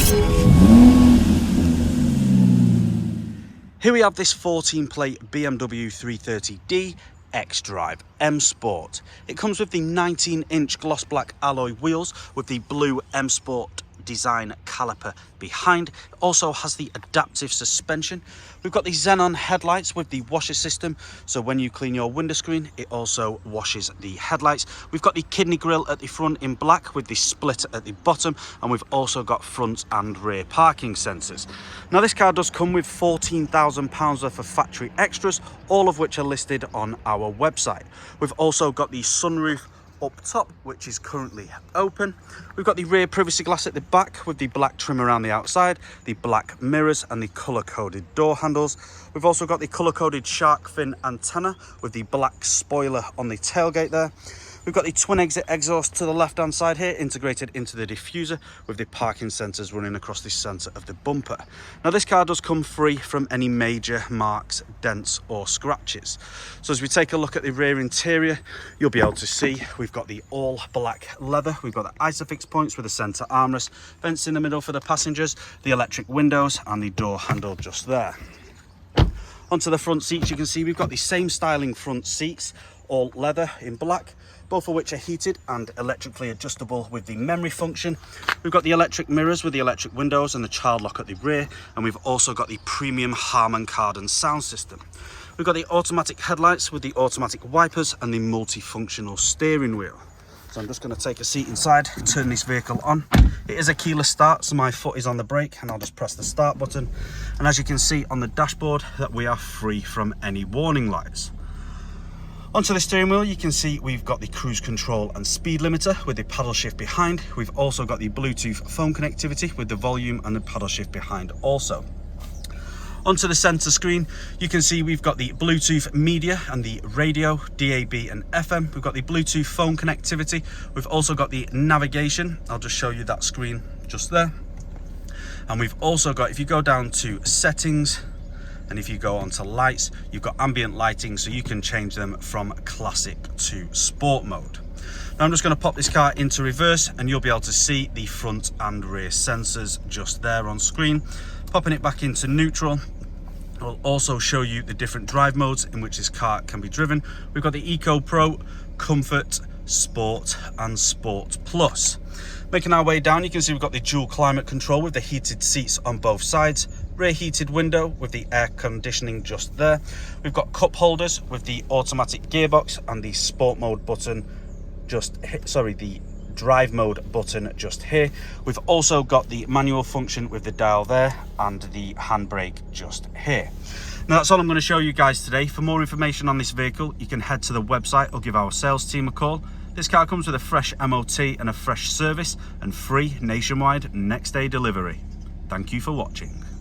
Here we have this 14-plate BMW 330d xDrive M Sport. It comes with the 19-inch gloss black alloy wheels with the blue M Sport design caliper behind. It also has the adaptive suspension. We've got the xenon headlights with the washer system, so when you clean your window screen it also washes the headlights. We've got the kidney grille at the front in black with the split at the bottom, and we've also got front and rear parking sensors. Now this car does come with £14,000 worth of factory extras, all of which are listed on our website. We've also got the sunroof up top, which is currently open. We've got the rear privacy glass at the back with the black trim around the outside, the black mirrors and the colour-coded door handles. We've also got the colour-coded shark fin antenna with the black spoiler on the tailgate there. We've got the twin exit exhaust to the left hand side here, integrated into the diffuser with the parking sensors running across the centre of the bumper. Now this car does come free from any major marks, dents or scratches. So as we take a look at the rear interior, you'll be able to see we've got the all black leather, we've got the isofix points with the centre armrest, vents in the middle for the passengers, the electric windows and the door handle just there. Onto the front seats, you can see we've got the same styling front seats, all leather in black, both of which are heated and electrically adjustable with the memory function. We've got the electric mirrors with the electric windows and the child lock at the rear, and we've also got the premium Harman Kardon sound system. We've got the automatic headlights with the automatic wipers and the multifunctional steering wheel. So I'm just going to take a seat inside, turn this vehicle on. It is a keyless start, so my foot is on the brake and I'll just press the start button. And as you can see on the dashboard, that we are free from any warning lights. Onto the steering wheel, you can see we've got the cruise control and speed limiter with the paddle shift behind. We've also got the Bluetooth phone connectivity with the volume and the paddle shift behind also. Onto the center screen, you can see we've got the Bluetooth media and the radio, DAB and FM. We've got the Bluetooth phone connectivity. We've also got the navigation. I'll just show you that screen just there. And we've also got, if you go down to settings, and if you go onto lights, you've got ambient lighting, so you can change them from classic to sport mode. Now I'm just going to pop this car into reverse and you'll be able to see the front and rear sensors just there on screen. Popping it back into neutral, I'll also show you the different drive modes in which this car can be driven. We've got the Eco Pro, Comfort, Sport and Sport Plus. Making our way down, you can see we've got the dual climate control with the heated seats on both sides, rear heated window with the air conditioning just there. We've got cup holders with the automatic gearbox and the sport mode button the drive mode button just here. We've also got the manual function with the dial there and the handbrake just here. Now that's all I'm going to show you guys today. For more information on this vehicle, you can head to the website or give our sales team a call. This car comes with a fresh MOT and a fresh service and free nationwide next day delivery. Thank you for watching.